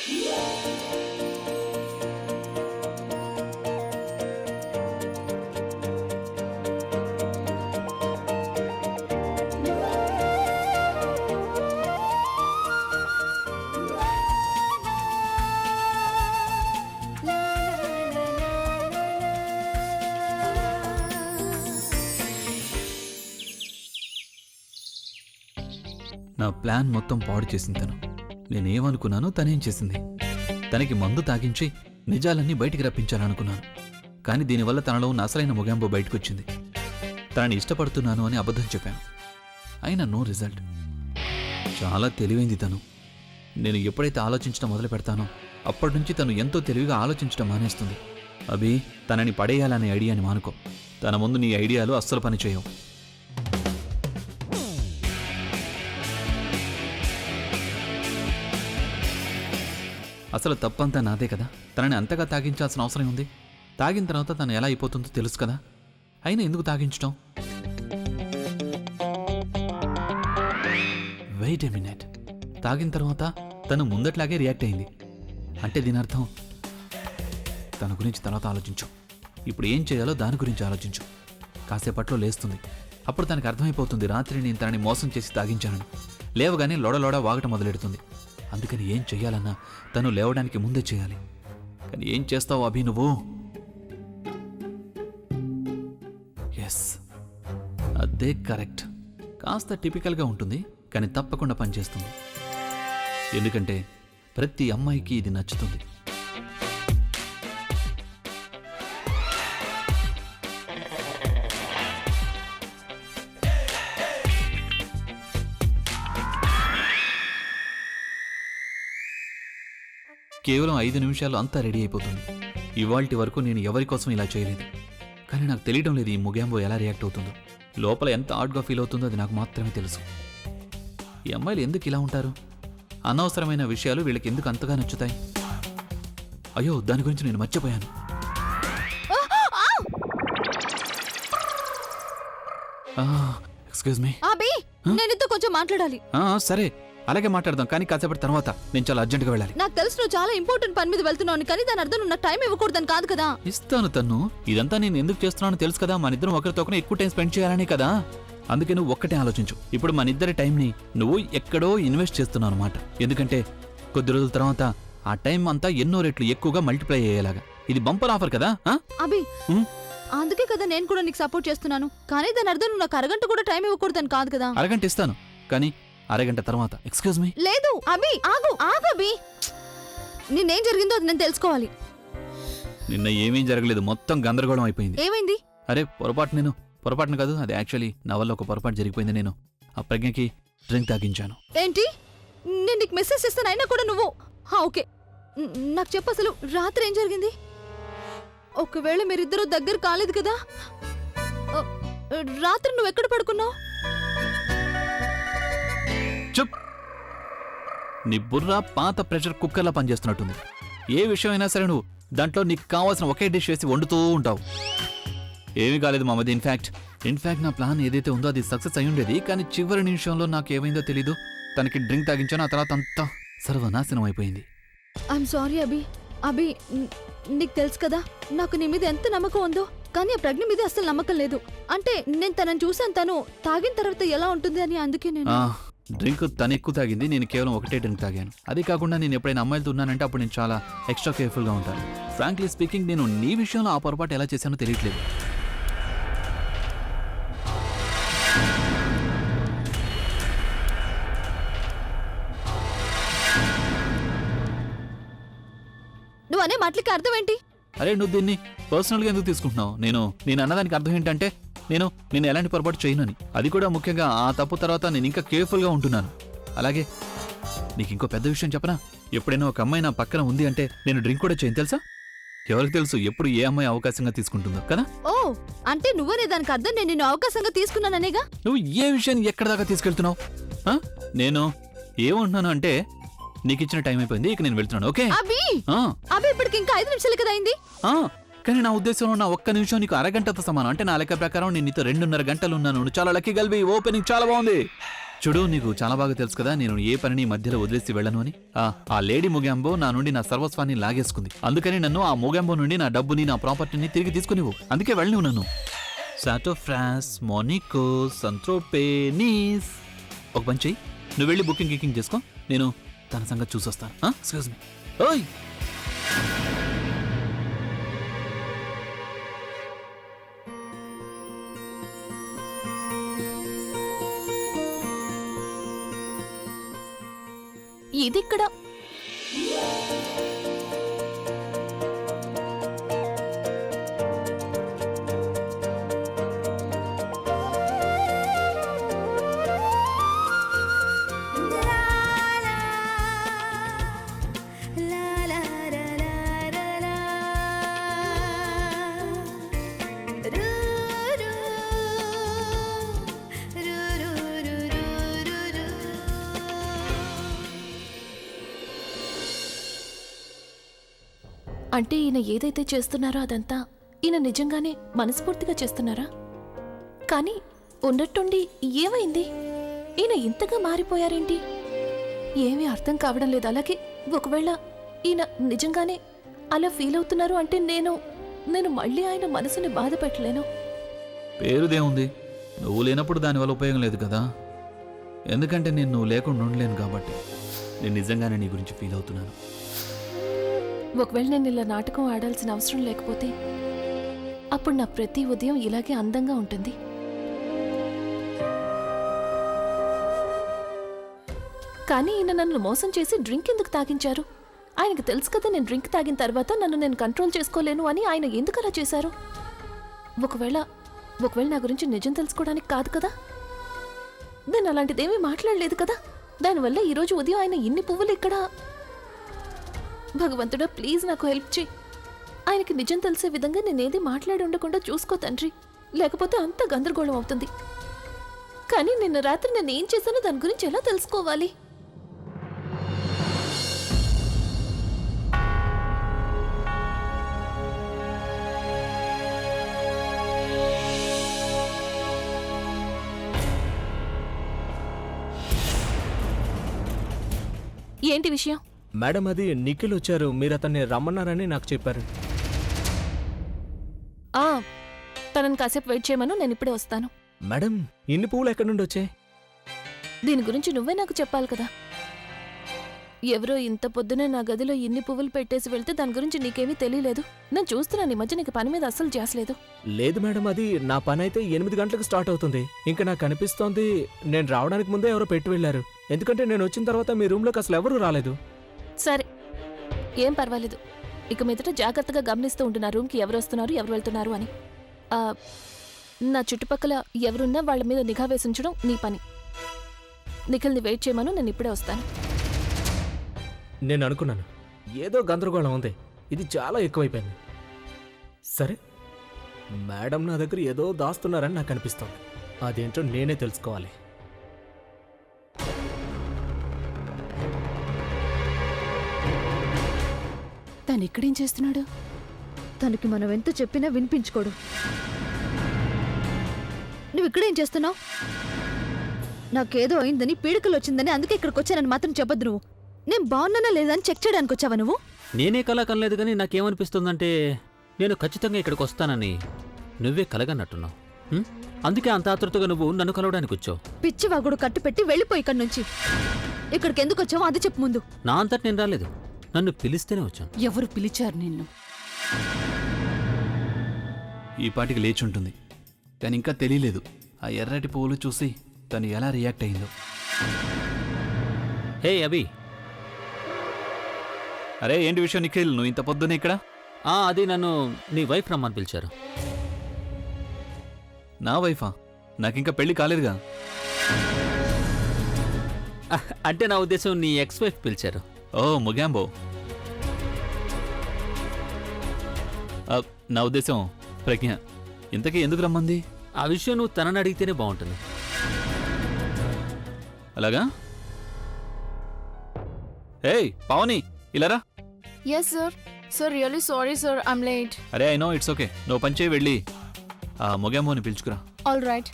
నా ప్లాన్ మొత్తం పాడు చేసింది తను. నేనేమనుకున్నానో తనేం చేసింది. తనకి మందు తాగించి నిజాలన్నీ బయటికి రప్పించాలనుకున్నాను. కానీ దీనివల్ల తనలో ఉన్న అసలైన మొగాంబో బయటకొచ్చింది. తనని ఇష్టపడుతున్నాను అని అబద్ధం చెప్పాను. అయినా నో రిజల్ట్. చాలా తెలివైంది తను. నేను ఎప్పుడైతే ఆలోచించడం మొదలు పెడతానో అప్పటి నుంచి తను ఎంతో తెలివిగా ఆలోచించడం మానేస్తుంది. అభి, తనని పడేయాలనే ఐడియాని మానుకో. తన ముందు నీ ఐడియాలు అస్సలు పనిచేయవు. అసలు తప్పంతా నాదే కదా. తనని అంతగా తాగించాల్సిన అవసరం ఉంది. తాగిన తర్వాత తను ఎలా అయిపోతుందో తెలుసు కదా. అయినా ఎందుకు తాగించడం? Wait a minute. తాగిన తర్వాత తను ముందట్లాగే రియాక్ట్ అయింది అంటే దీని అర్థం తన గురించి తర్వాత ఆలోచించు. ఇప్పుడు ఏం చేయాలో దాని గురించి ఆలోచించు. కాసేపట్లో లేస్తుంది. అప్పుడు తనకు అర్థమైపోతుంది రాత్రి నేను తనని మోసం చేసి తాగించానని. లేవగానే లోడలోడ వాగటం మొదలెడుతుంది. అందుకని ఏం చెయ్యాలన్నా తను లేవడానికి ముందే చేయాలి. కానీ ఏం చేస్తావు అభి నువ్వు? ఎస్, అదే కరెక్ట్. కాస్త టిపికల్గా ఉంటుంది కానీ తప్పకుండా పనిచేస్తుంది. ఎందుకంటే ప్రతి అమ్మాయికి ఇది నచ్చుతుంది. కేవలం 5 నిమిషాల్లో అంతా రెడీ అయిపోతుంది. ఇవాల్టి వరకు నేను ఎవరి కోసం ఇలా చేయలేదు. కానీ నాకు తెలియడం లేదు ఈ మొగాంబో ఎలా రియాక్ట్ అవుతుందో. లోపల ఎంత ఆడ్గా ఫీల్ అవుతుందో అది నాకు మాత్రమే తెలుసు. ఈ అమ్మాయిలు ఎందుకు ఇలా ఉంటారు? అనవసరమైన విషయాలు వీళ్ళకి ఎందుకు అంతగా నచ్చుతాయి? అయ్యో, దాని గురించి నేను మర్చిపోయాను. Excuse me. నేను కొంచెం మాట్లాడాలి. సరే, అలాగే మాట్లాడదాం. కానీ కాసేపటి తర్వాత నేను చాలా అర్జెంట్గా వెళ్ళాలి. నాకు తెలుసు నువ్వు చాలా ఇంపార్టెంట్ పని మీద వెళ్తున్నావు, కానీ దాని అర్థం నాకు టైం ఇవ్వకూడదని కాదు కదా. ఇస్తాను తన్ను. ఇదంతా నేను ఎందుకు చేస్తున్నానో తెలుసు కదా. మన ఇద్దరం ఒకరితో ఎక్కువ టైం స్పెండ్ చేయాలని కదా. అందుకే నువ్వు ఒక్కటే ఆలోచించు. ఇప్పుడు మన ఇద్దరి టైంని నువ్వు ఎక్కడో ఇన్వెస్ట్ చేస్తున్నావు అనమాట. ఎందుకంటే కొద్ది రోజుల తర్వాత ఆ టైం అంతా ఎన్నో రెట్లు ఎక్కువగా మల్టిప్లై అయ్యేలాగా. ఇది బంపర్ ఆఫర్ కదా. అభి, అందుకే కదా నేను కూడా నీకు సపోర్ట్ చేస్తున్నాను. కానీ దాని అర్థం నువ్వు నాకు అరగంట కూడా టైం ఇవ్వకూడదని కాదు కదా. అరగంట ఇస్తాను, కానీ అరగంట తర్వాత. Excuse me. లేదు అభి, ఆగు ఆగు అభి. నిన్నేం జరిగిందో అది నేను తెలుసుకోవాలి. నిన్న ఏమేం జరగలేదు, మొత్తం గందరగోళం అయిపోయింది. ఏమైంది? అరే పొరపాటును కాదు, అది యాక్చువల్లీ నా వల్ల ఒక పొరపాటు జరిగిపోయింది. నేను ఆ ప్రజ్ఞకి డ్రింక్ తాగించాను. ఏంటి? నేను నీకు మెసేజ్ చేస్తాను అయినా కూడా నువ్వు ఓకే నాకు చెప్పు, అసలు రాత్రి ఏం జరిగింది? ఒకవేళ మీరిద్దరూ దగ్గర కాలేదు కదా, రాత్రి నువ్వు ఎక్కడ పడుకున్నావు? చెప్. నీ బుర్ర పాత ప్రెషర్ కుక్కర్లా పనిచేస్తున్నట్టుంది. ఏ విషయం అయినా సరే నువ్వు దాంట్లో నీకు కావాల్సిన ఒకే డిష్ వేసి వండుతూ ఉంటావు. ఏమీ కాలేదు మామది. ఇన్ఫాక్ట్ నా ప్లాన్ ఏదైతే ఉందో అది సక్సెస్ అయి ఉండేది. కానీ చివరి నిమిషంలో నాకు ఏమైందో తెలీదు. తనకి డ్రింక్ తాగించాను, ఆ తర్వాత అంతా సర్వనాశనం అయిపోయింది. ఐఎమ్ సారీ అభి. అభి, నీకు తెలుసు కదా నాకు నీ మీద ఎంత నమ్మకం ఉందో, కానీ ఆ ప్రజ్ఞ మీద అసలు నమ్మకం లేదు. అంటే నేను తనని చూసాను, తను తాగిన తర్వాత ఎలా ఉంటుంది అని. అందుకే నేను డ్రింక్ తను ఎక్కువ తాగింది, నేను కేవలం ఒకటే డ్రింక్ తాగాను. అది కాకుండా నేను ఎప్పుడైనా అమ్మాయిలతో ఉన్నానంటే అప్పుడు నేను చాలా ఎక్స్ట్రా కేర్ఫుల్గా ఉంటాను. ఫ్రాంక్లీ స్పీకింగ్, నేను నీ విషయంలో ఆ పొరపాటు ఎలా చేశానో తెలియట్లేదు. నువ్వు అనే మాటలకి అర్థం ఏంటి? అరే, నువ్వు దీన్ని పర్సనల్గా ఎందుకు తీసుకుంటున్నావు? నేను అన్నదానికి అర్థం ఏంటంటే నేను ఎలాంటి పొరపాటు చేయనని. అది కూడా ముఖ్యంగా ఆ తప్పు తర్వాత నేను ఇంకా కేర్ఫుల్గా ఉంటున్నాను. అలాగే నీకు ఇంకో పెద్ద విషయం చెప్పనా? ఎప్పుడైనా ఒక అమ్మాయి నా పక్కన ఉంది అంటే నేను డ్రింక్ కూడా చేయను, తెలుసా? ఎవరికి తెలుసు ఎప్పుడు ఏ అమ్మాయి అవకాశంగా తీసుకుంటుందో కదా. ఓ, అంటే నువ్వనే దానికి అర్థం నేను నిన్ను అవకాశంగా తీసుకున్నాననేగా. నువ్వు ఏ విషయాన్ని ఎక్కడ దాకా తీసుకెళ్తున్నావు? నేను ఏమంటున్నాను అంటే నీకు ఇచ్చిన టైం అయిపోయింది, ఇక నేను వెళ్తున్నాను. ఓకే అభి, ఇప్పటికి ఇంకా 5 నిమిషాలు కదా అయింది. కానీ నా ఉద్దేశంలో నా ఒక్క నిమిషం నీకు అరగంటతో సమానం. అంటే నా లెక్క ప్రకారం నేను నీతో 2.5 గంటలు ఉన్నాను. చాలా లక్కీ గల్బీ. ఓపెనింగ్ చాలా బాగుంది. చూడు, నీకు చాలా బాగా తెలుసు కదా నేను ఏ పనిని మధ్యలో వదిలేసి వెళ్ళను అని. ఆ లేడీ మొగాంబో నా నుండి నా సర్వస్వాన్ని లాగేసుకుంది. అందుకని నన్ను ఆ మొగాంబో నుండి నా డబ్బుని నా ప్రాపర్టీని తిరిగి తీసుకునివ్వు. అందుకే వెళ్ళను నన్ను. సాటో ఫ్రాన్స్, మోనికో, సంత్రోపే, నీస్. ఒక పని చెయ్యి, నువ్వు వెళ్ళి బుకింగ్ చేసుకో, నేను తన సంగతి చూసొస్తాను. Excuse me. ఓయ్ ఇదిక్కడ అంటే ఈయన ఏదైతే చేస్తున్నారో అదంతా ఈయన నిజంగానే మనస్ఫూర్తిగా చేస్తున్నారా? కానీ ఉన్నట్టుండి ఏమైంది? ఈయన ఇంతగా మారిపోయారేంటి? ఏమీ అర్థం కావడం లేదు. అలాగే ఒకవేళ ఈయన నిజంగానే అలా ఫీల్ అవుతున్నారు అంటే నేను మళ్ళీ ఆయన మనసుని బాధ పెట్టలేను. పేరుదేముంది, నువ్వు లేనప్పుడు దానివల్ల ఉపయోగం లేదు కదా. ఎందుకంటే నేను నువ్వు లేకుండా ఉండలేను కాబట్టి నేను నిజంగానే నీ గురించి ఫీల్ అవుతున్నాను. ఒకవేళ నేను ఇలా నాటకం ఆడాల్సిన అవసరం లేకపోతే అప్పుడు నా ప్రతి ఉదయం ఇలాగే అందంగా ఉంటుంది. కానీ ఈయన నన్ను మోసం చేసి డ్రింక్ ఎందుకు తాగించారు? ఆయనకు తెలుసు కదా నేను డ్రింక్ తాగిన తర్వాత నన్ను నేను కంట్రోల్ చేసుకోలేను అని. ఆయన ఎందుకు అలా చేశారు? ఒకవేళ నా గురించి నిజం తెలుసుకోవడానికి కాదు కదా. నేను అలాంటిదేమీ మాట్లాడలేదు కదా. దానివల్ల ఈరోజు ఉదయం ఆయన ఇన్ని పువ్వులు ఇక్కడ. భగవంతుడా, ప్లీజ్ నాకు హెల్ప్ చేయి. ఆయనకి నిజం తెలిసే విధంగా నేనేది మాట్లాడి ఉండకుండా చూసుకో తండ్రి, లేకపోతే అంత గందరగోళం అవుతుంది. కానీ నిన్న రాత్రి నేను ఏం చేశానో దాని గురించి ఎలా తెలుసుకోవాలి? ఏంటి విషయం? మేడం, అది నిఖిల్ వచ్చారు. మీరు అతన్ని రమ్మన్నారని నాకు చెప్పారు. తనని కాసేపు వెయిట్ చేయమను, నేను ఇప్పుడే వస్తాను. మేడం, ఇన్ని పువ్వులు ఎక్కడి నుండి వచ్చాయి? దీని గురించి నువ్వే నాకు చెప్పాలి కదా. ఎవరో ఇంత పొద్దునే నా గదిలో ఇన్ని పువ్వులు పెట్టేసి వెళ్తే దాని గురించి నీకేమీ తెలియలేదు. నేను చూస్తున్నాను ఈ మధ్య నీకు పని మీద అస్సలు చేసలేదు. లేదు మేడం, అది నా పని అయితే 8 గంటలకు స్టార్ట్ అవుతుంది. ఇంకా నాకు అనిపిస్తోంది నేను రావడానికి ముందే ఎవరో పెట్టి వెళ్ళారు. ఎందుకంటే నేను వచ్చిన తర్వాత మీ రూమ్లోకి అసలు ఎవరూ రాలేదు. సరే, ఏం పర్వాలేదు. ఇక మీదట జాగ్రత్తగా గమనిస్తూ ఉంటు నా రూమ్కి ఎవరు వస్తున్నారు ఎవరు వెళ్తున్నారు అని. నా చుట్టుపక్కల ఎవరున్నా వాళ్ళ మీద నిఘా వేసి ఉంచడం నీ పని. నిఖిల్ని వెయిట్ చేయమను, నేను ఇప్పుడే వస్తాను. నేను అనుకున్నాను ఏదో గందరగోళం ఉంది, ఇది చాలా ఎక్కువైపోయింది. సరే, మేడం నా దగ్గర ఏదో దాస్తున్నారని నాకు అనిపిస్తోంది. అదేంటో నేనే తెలుసుకోవాలి. తను ఇక్కడేం చేస్తున్నాడు? తనకి మనం ఎంత చెప్పినా వినిపించుకోడు. నువ్వు ఇక్కడేం చేస్తున్నావు? నాకేదో అయిందని, పీడికలు వచ్చిందని అందుకే ఇక్కడికి వచ్చానని మాత్రం చెప్పద్దు. నువ్వు నేను బాగున్నానా లేదా అని చెక్ చేయడానికి వచ్చావా నువ్వు? నేనే కల కనలేదు, కానీ నాకేమనిపిస్తుందంటే నేను ఖచ్చితంగా ఇక్కడికి వస్తానని నువ్వే కలగన్నట్టున్నావు. అందుకే అంత ఆతృతగా నువ్వు నన్ను కలవడానికి వచ్చావు. పిచ్చివాగుడు కట్టు పెట్టి వెళ్ళిపోయి ఇక్కడి నుంచి. ఇక్కడికి ఎందుకు వచ్చావో అది చెప్పు ముందు. నా అంతటి నేను రాలేదు, నన్ను పిలిస్తేనే వచ్చాను. ఎవరు పిలిచారు నిన్ను? ఈ పాటికి లేచుంటుంది, కానీ ఇంకా తెలియలేదు ఆ ఎర్రటి పువ్వులు చూసి తను ఎలా రియాక్ట్ అయిందో. హే అభి. అరే ఏంటి విషయం నిఖిల్, నువ్వు ఇంత పొద్దునే ఇక్కడ? అది నన్ను నీ వైఫ్ రమ్మని పిలిచారు. నా వైఫా? నాకింకా పెళ్లి కాలేదుగా. అంటే నా ఉద్దేశం నీ ఎక్స్ వైఫ్ పిలిచారు. ఓ మొగాంబో. నా ఉద్దేశం ప్రజ్ఞ. ఇంతకీ ఎందుకు రమ్మంది? ఆ విషయం నువ్వు తనని అడిగితేనే బాగుంటుంది. అలాగా? ఏయ్ పావని, ఇలారా. Yes, sir. Sir, really sorry, sir. I'm late. అరే ఐ నో, ఇట్స్ ఓకే. నువ్వు పని చేయి, వెళ్ళి ఆ మొగాంబోని పిలుచుకురా. All right.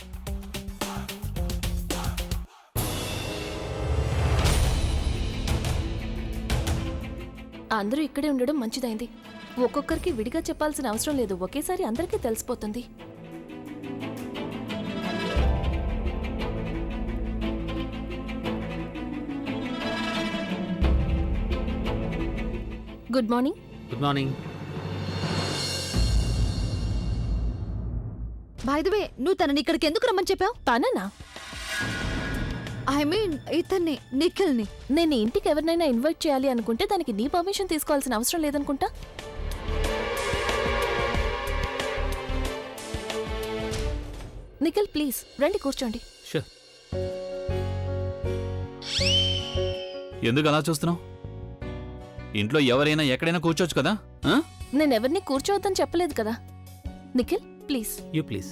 అందరూ ఇక్కడే ఉండడం మంచిదైంది. ఒక్కొక్కరికి విడిగా చెప్పాల్సిన అవసరం లేదు, ఒకేసారి అందరికీ తెలిసిపోతుంది. Good morning. Good morning. By the way, నువ్వు తనని ఇక్కడికి ఎందుకు రమ్మని చెప్పావు? తననా? ఐ మీన్ ఇతన్ని, నిఖిల్ని. నేను ఇంటికి ఎవరినైనా ఇన్వైట్ చేయాలి అనుకుంటే దానికి నీ పర్మిషన్ తీసుకోవాల్సిన అవసరం లేదనుకుంటా. నిఖిల్ ప్లీజ్ రండి కూర్చోండి. షూర్. ఎందుకు అలా చూస్తున్నావు? ఇంట్లో ఎవరైనా ఎక్కడైనా కూర్చోవచ్చు కదా. ఆ? నేనెవరిని కూర్చోవద్దని చెప్పలేదు కదా. Nikhil please. You please.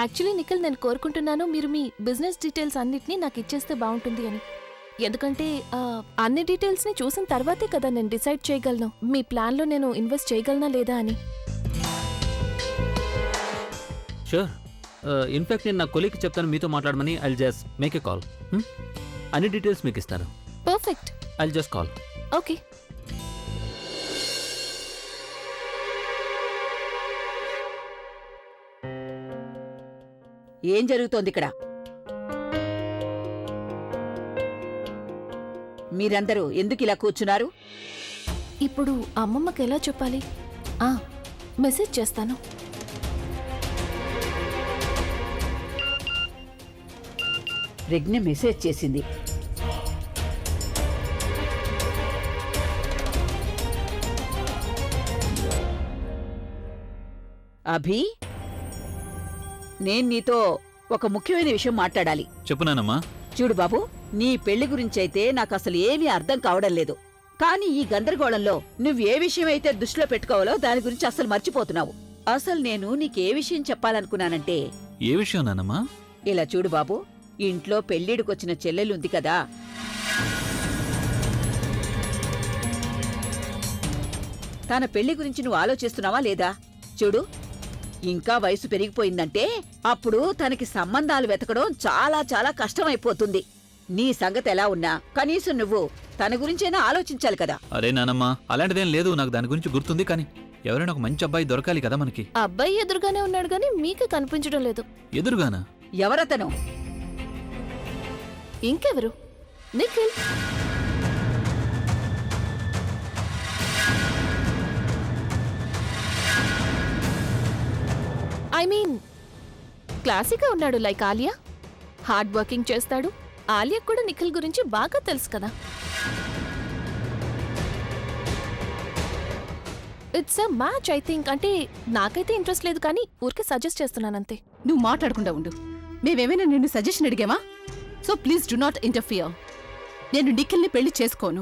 Actually Nikhil, నేను కోరుకుంటున్నాను మీరు మీ బిజినెస్ డీటెయిల్స్ అన్నిటినీ నాకు ఇచ్చేస్తే బాగుంటుంది అని. ఎందుకంటే అన్ని డీటెయిల్స్ని చూసిన తర్వాతే కదా నేను డిసైడ్ చేయగలను మీ ప్లాన్లో నేను ఇన్వెస్ట్ చేయగలనా లేదా అని. షూర్. ఇన్ఫాక్ట్ నేను నా కొలీగ్కి చెప్తాను మీతో మాట్లాడమని. I'll just make a call. అన్ని డీటెయిల్స్ మీకు ఇస్తాను. Perfect. I'll just call. Okay. ఏం జరుగుతోంది ఇక్కడ? మీరందరూ ఎందుకు ఇలా కూర్చున్నారు? ఇప్పుడు అమ్మమ్మకి ఎలా చెప్పాలి? మెసేజ్ చేస్తాను. ప్రజ్ఞ మెసేజ్ చేసింది. అభి, నేను నీతో ఒక ముఖ్యమైన విషయం మాట్లాడాలి. చెప్పు నానమ్మా. చూడు బాబు, నీ పెళ్లి గురించైతే నాకు అసలు ఏమీ అర్థం కావడం లేదు. కానీ ఈ గందరగోళంలో నువ్వు ఏ విషయమైతే దృష్టిలో పెట్టుకోవాలో దాని గురించి అసలు మర్చిపోతున్నావు. అసలు నేను నీకే విషయం చెప్పాలనుకున్నానంటే. ఏ విషయం నానమ్మా? ఇలా చూడు బాబు, ఇంట్లో పెళ్లిడికొచ్చిన చెల్లెలుంది కదా, తన పెళ్లి గురించి నువ్వు ఆలోచిస్తున్నావా లేదా? చూడు, ఇంకా వయసు పెరిగిపోయిందంటే అప్పుడు తనకి సంబంధాలు వెతకడం చాలా చాలా కష్టమైపోతుంది. నీ సంగతి ఎలా ఉన్నా కనీసం నువ్వు తన గురించైనా ఆలోచించాలి కదా. అరే నానమ్మా, అలాంటిదేం లేదు. నాకు దాని గురించి గుర్తుంది. కానీ ఎవరైనా ఒక మంచి అబ్బాయి దొరకాలి కదా మనకి. అబ్బాయి ఎదురుగానే ఉన్నాడు కానీ మీకు కనిపించడం లేదు. ఎదురుగానా? ఎవరతను? ఇంకెవరు? నిఖిల్. ఐ మీన్ క్లాసీగా ఉన్నాడు, లైక్ ఆలియా. హార్డ్ వర్కింగ్ చేస్తాడు. ఆలియా కూడా నిఖిల్ గురించి బాగా తెలుసు కదా. It's a match I think. అంటే నాకైతే ఇంట్రెస్ట్ లేదు కానీ ఊరికే సజెస్ట్ చేస్తున్నానంతే. నువ్వు మాట్లాడకుండా ఉండు. మేమేమైనా నిన్ను సజెషన్ అడిగామా? So please do not interfere. నేను నిఖిల్ని పెళ్లి చేసుకోను.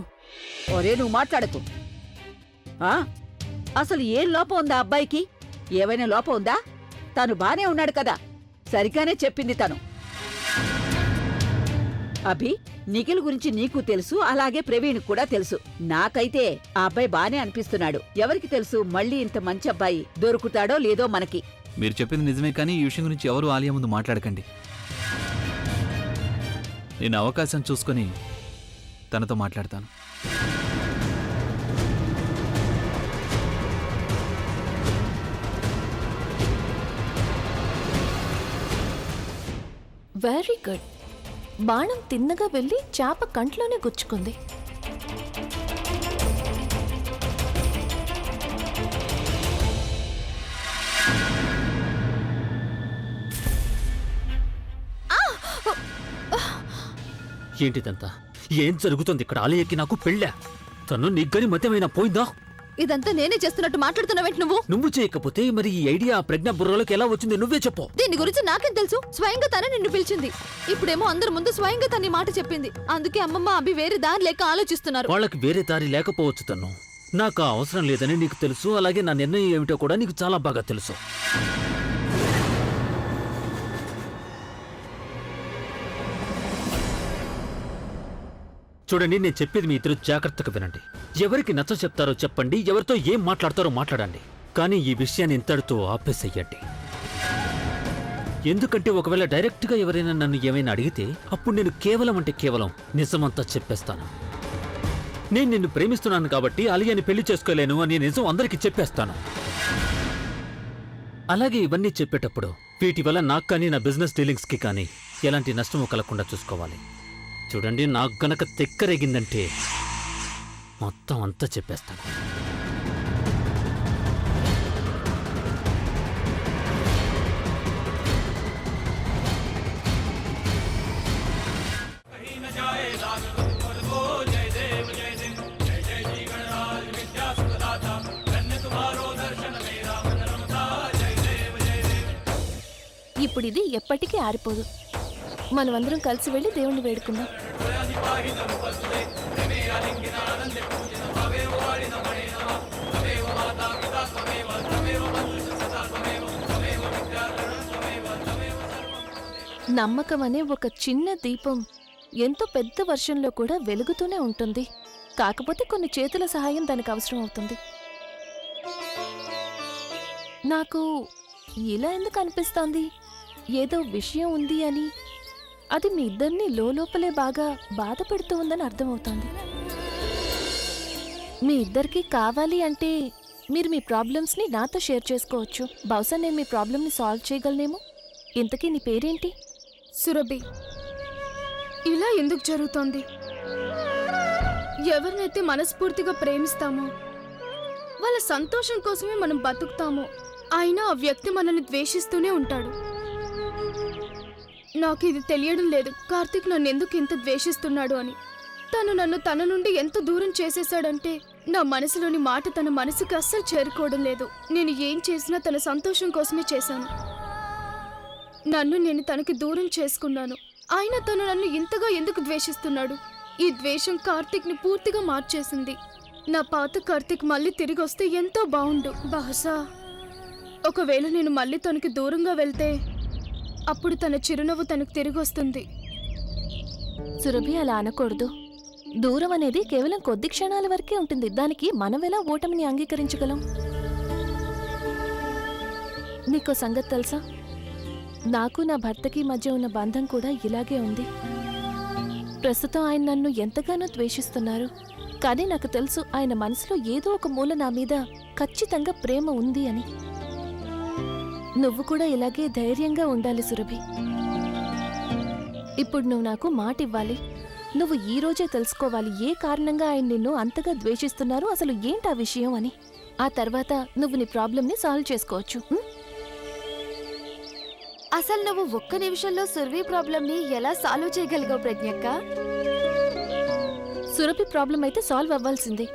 ఒరే, నువ్వు మాట్లాడకు. అసలు ఏం లోపం ఉందా అబ్బాయికి? ఏవైనా లోపం ఉందా? తను బానే ఉన్నాడు కదా. సరిగానే చెప్పింది తను. అభి, నిఖిల్ గురించి నీకు తెలుసు, అలాగే ప్రవీణ్ కూడా తెలుసు. నాకైతే ఆ అబ్బాయి బానే అనిపిస్తున్నాడు. ఎవరికి తెలుసు మళ్ళీ ఇంత మంచి అబ్బాయి దొరుకుతాడో లేదో మనకి. మీరు చెప్పింది నిజమే, కానీ ఈ విషయం గురించి ఎవరు ఆలియా ముందు మాట్లాడకండి. నేను అవకాశం చూసుకొని తనతో మాట్లాడతాను. Very good. బాణం తిన్నగా వెళ్ళి చాప కంట్లోనే గుచ్చుకుంది. ఏంటిదంతా? ఏం జరుగుతుంది ఇక్కడ? ఆలయకి నాకు పెళ్ళా? తను నీగ్గని మధ్యమైనా పోయిందా? ఇదంతా నేనే చేస్తున్నట్టు మాట్లాడుతున్నావేంటి నువ్వు? నువ్వు చేయకపోతే మరి ఈ ఐడియా ప్రజ్ఞ బుర్రలోకి ఎలా వచ్చింది? నువ్వే చెప్పు. దీని గురించి నాకేం తెలుసు? స్వయంగా తనే నిన్ను పిలిచింది. ఇప్పుడేమో అందరి ముందు స్వయంగా తన మాట చెప్పింది. అందుకే అమ్మమ్మ అభి వేరే దారి లేక ఆలోచిస్తున్నారు. వాళ్ళకి వేరే దారి లేకపోవచ్చు తను. నాకు ఆ అవసరం లేదని నీకు తెలుసు. అలాగే నా నిర్ణయం ఏమిటో కూడా నీకు చాలా బాగా తెలుసు. చూడండి, నేను చెప్పేది మీ ఇద్దరు జాగ్రత్తగా వినండి. ఎవరికి నచ్చ చెప్తారో చెప్పండి, ఎవరితో ఏం మాట్లాడతారో మాట్లాడండి. కానీ ఈ విషయాన్ని ఇంతటితో ఆపేసేయండి. ఎందుకంటే ఒకవేళ డైరెక్ట్గా ఎవరైనా నన్ను ఏమైనా అడిగితే అప్పుడు నేను కేవలం అంటే కేవలం నిజమంతా చెప్పేస్తాను. నేను నిన్ను ప్రేమిస్తున్నాను కాబట్టి అలియాని పెళ్లి చేసుకోలేను అని నిజం అందరికీ చెప్పేస్తాను. అలాగే ఇవన్నీ చెప్పేటప్పుడు వీటి వల్ల నాకు కానీ నా బిజినెస్ డీలింగ్స్కి కానీ ఎలాంటి నష్టము కలగకుండా చూసుకోవాలి. చూడండి, నాకు గనక తెక్కరేగిందంటే మొత్తం అంతా చెప్పేస్తాను. ఇప్పుడు ఇది ఎప్పటికీ ఆరిపోదు. మనమందరం కలిసి వెళ్ళి దేవుణ్ణి వేడుకుందాం. నమ్మకం అనే ఒక చిన్న దీపం ఎంతో పెద్ద వర్షంలో కూడా వెలుగుతూనే ఉంటుంది. కాకపోతే కొన్ని చేతుల సహాయం దానికి అవసరం అవుతుంది. నాకు ఇలా ఎందుకు అనిపిస్తోంది, ఏదో విషయం ఉంది అని. అది మీ ఇద్దరిని లోపలే బాగా బాధ పెడుతూ ఉందని అర్థమవుతోంది. మీ ఇద్దరికీ కావాలి అంటే మీరు మీ ప్రాబ్లమ్స్ని నాతో షేర్ చేసుకోవచ్చు. బహుశా నేను మీ ప్రాబ్లమ్ని సాల్వ్ చేయగలనేమో. ఇంతకీ నీ పేరేంటి? సురభి. ఇలా ఎందుకు జరుగుతోంది? ఎవరినైతే మనస్ఫూర్తిగా ప్రేమిస్తామో వాళ్ళ సంతోషం కోసమే మనం బతుకుతామో, అయినా ఆ వ్యక్తి మనల్ని ద్వేషిస్తూనే ఉంటాడు. నాకు ఇది తెలియడం లేదు, కార్తీక్ నన్ను ఎందుకు ఇంత ద్వేషిస్తున్నాడు అని. తను నన్ను తన నుండి ఎంత దూరం చేసేసాడంటే నా మనసులోని మాట తన మనసుకి అస్సలు చేరుకోవడం లేదు. నేను ఏం చేసినా తన సంతోషం కోసమే చేశాను. నన్ను నేను తనకి దూరం చేసుకున్నాను, అయినా తను నన్ను ఇంతగా ఎందుకు ద్వేషిస్తున్నాడు? ఈ ద్వేషం కార్తీక్ని పూర్తిగా మార్చేసింది. నా పాత కార్తీక్ మళ్ళీ తిరిగి వస్తే ఎంతో బాగుండు. బహుశా ఒకవేళ నేను మళ్ళీ తనకి దూరంగా వెళ్తే అప్పుడు తన చిరునవ్వు తనకు తిరిగి వస్తుంది. సురభి, అలా అనకూడదు. దూరం అనేది కేవలం కొద్ది క్షణాల వరకే ఉంటుంది. దానికి మనం ఎలా ఓటమిని అంగీకరించగలం? నీకో సంగతి తెలుసా? నాకు నా భర్తకి మధ్య ఉన్న బంధం కూడా ఇలాగే ఉంది. ప్రస్తుతం ఆయన నన్ను ఎంతగానో ద్వేషిస్తున్నారు. కానీ నాకు తెలుసు ఆయన మనసులో ఏదో ఒక మూల నా మీద ఖచ్చితంగా ప్రేమ ఉంది అని. నువ్వు కూడా ఇలాగే ధైర్యంగా ఉండాలి సురభి. ఇప్పుడు నువ్వు నాకు మాట ఇవ్వాలి. నువ్వు ఈ రోజే తెలుసుకోవాలి ఏ కారణంగా ఆయన నిన్ను అంతగా ద్వేషిస్తున్నారు, అసలు ఏంటా విషయం అని. ఆ తర్వాత నువ్వు నీ ప్రాబ్లంని సాల్వ్ చేసుకోవచ్చు. అసలు నువ్వు ఒక్క నిమిషంలో సురభి ప్రాబ్లంని ఎలా సాల్వ్ చేయగలిగావు ప్రజ్ఞక్క? సురభి ప్రాబ్లం అయితే సాల్వ్ అవ్వాల్సిందే.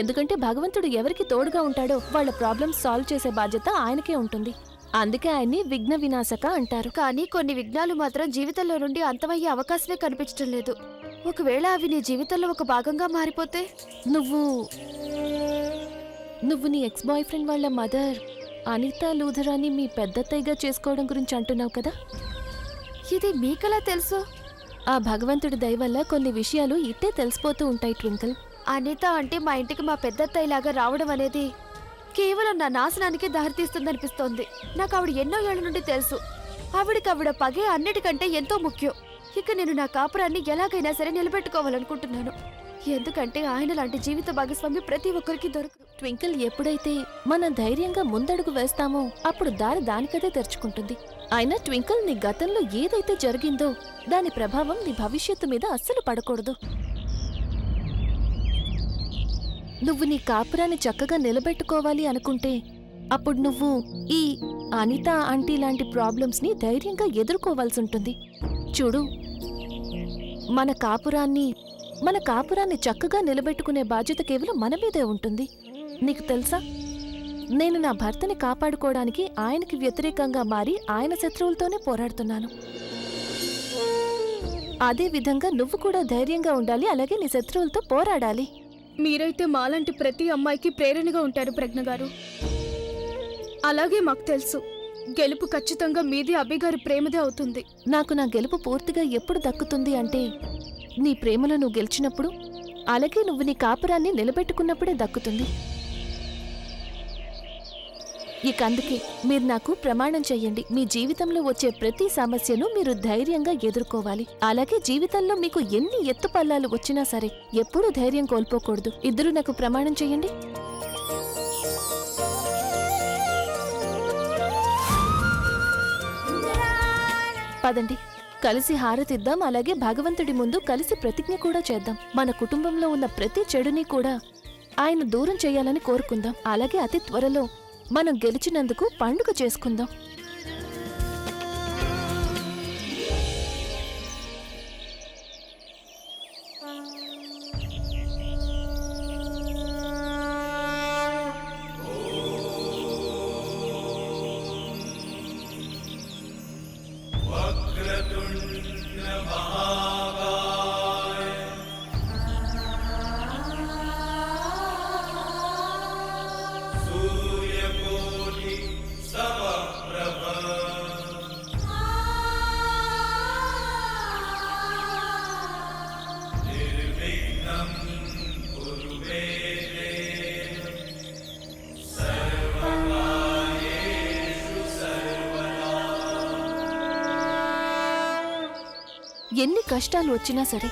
ఎందుకంటే భగవంతుడు ఎవరికి తోడుగా ఉంటాడో వాళ్ళ ప్రాబ్లమ్స్ సాల్వ్ చేసే బాధ్యత ఆయనకే ఉంటుంది. అందుకే ఆయన్ని విఘ్న వినాశక అంటారు. కానీ కొన్ని విఘ్నాలు మాత్రం జీవితంలో నుండి అంతమయ్యే అవకాశమే కనిపించడం లేదు. ఒకవేళ అవి నీ జీవితంలో ఒక భాగంగా మారిపోతే? నువ్వు నీ ఎక్స్ బాయ్ ఫ్రెండ్ వాళ్ళ మదర్ అనితా లూథరాని మీ పెద్దత్తయ్యగా చేసుకోవడం గురించి అంటున్నావు కదా? ఇది మీకెలా తెలుసు? ఆ భగవంతుడి దయ వల్ల కొన్ని విషయాలు ఇట్టే తెలిసిపోతూ ఉంటాయి ట్వింకిల్. అనిత అంటే మా ఇంటికి మా పెద్దత్తయ్యలాగా రావడం అనేది కేవలం నా నాశనానికి దారితీస్తుందనిపిస్తోంది. నాకు ఆవిడ ఎన్నో ఏళ్ల నుండి తెలుసు. ఆవిడ పగే అన్నిటికంటే ఎంతో ముఖ్యం. ఇక నేను నా కాపురాన్ని ఎలాగైనా సరే నిలబెట్టుకోవాలనుకుంటున్నాను. ఎందుకంటే ఆయన లాంటి జీవిత భాగస్వామి ప్రతి ఒక్కరికి దొరకదు. ట్వింకిల్, ఎప్పుడైతే మనం ధైర్యంగా ముందడుగు వేస్తామో అప్పుడు దారి దానికదే తెరుచుకుంటుంది. అయినా ట్వింకిల్, నీ గతంలో ఏదైతే జరిగిందో దాని ప్రభావం నీ భవిష్యత్తు మీద అస్సలు పడకూడదు. నువ్వు నీ కాపురాన్ని చక్కగా నిలబెట్టుకోవాలి అనుకుంటే అప్పుడు నువ్వు ఈ అనిత ఆంటీ లాంటి ప్రాబ్లమ్స్ని ధైర్యంగా ఎదుర్కోవాల్సి ఉంటుంది. చూడు, మన కాపురాన్ని చక్కగా నిలబెట్టుకునే బాధ్యత కేవలం మన మీదే ఉంటుంది. నీకు తెలుసా, నేను నా భర్తని కాపాడుకోవడానికి ఆయనకి వ్యతిరేకంగా మారి ఆయన శత్రువులతోనే పోరాడుతున్నాను. అదే విధంగా నువ్వు కూడా ధైర్యంగా ఉండాలి, అలాగే నీ శత్రువులతో పోరాడాలి. మీరైతే మాలాంటి ప్రతి అమ్మాయికి ప్రేరణగా ఉంటారు ప్రజ్ఞ గారు. అలాగే మాకు తెలుసు, గెలుపు ఖచ్చితంగా మీది, అభిగారి ప్రేమదే అవుతుంది. నాకు నా గెలుపు పూర్తిగా ఎప్పుడు దక్కుతుంది అంటే నీ ప్రేమలో నువ్వు గెలిచినప్పుడు, అలాగే నువ్వు నీ కాపురాన్ని నిలబెట్టుకున్నప్పుడే దక్కుతుంది. ఇక అందుకే మీరు నాకు ప్రమాణం చెయ్యండి. మీ జీవితంలో వచ్చే ప్రతి సమస్యను మీరు ధైర్యంగా ఎదుర్కోవాలి. అలాగే జీవితంలో మీకు ఎన్ని ఎత్తుపల్లాలు వచ్చినా సరే ఎప్పుడూ ధైర్యం కోల్పోకూడదు. ఇద్దరు నాకు ప్రమాణం చెయ్యండి. పదండి, కలిసి హారతిద్దాం. అలాగే భగవంతుడి ముందు కలిసి ప్రతిజ్ఞ కూడా చేద్దాం. మన కుటుంబంలో ఉన్న ప్రతి చెడుని కూడా ఆయన దూరం చేయాలని కోరుకుందాం. అలాగే అతి త్వరలో మనం గెలిచినందుకు పండుగ చేసుకుందాం. ఎన్ని కష్టాలు వచ్చినా సరే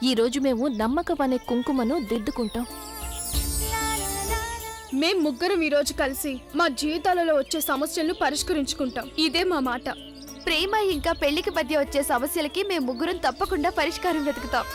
ఈరోజు మేము నమ్మకం అనే కుంకుమను దిద్దుకుంటాం. మేం ముగ్గురం ఈరోజు కలిసి మా జీవితాలలో వచ్చే సమస్యలను పరిష్కరించుకుంటాం. ఇదే మా మాట. ప్రేమ ఇంకా పెళ్లికి మధ్య వచ్చే సమస్యలకి మేము ముగ్గురం తప్పకుండా పరిష్కారం వెతుకుతాం.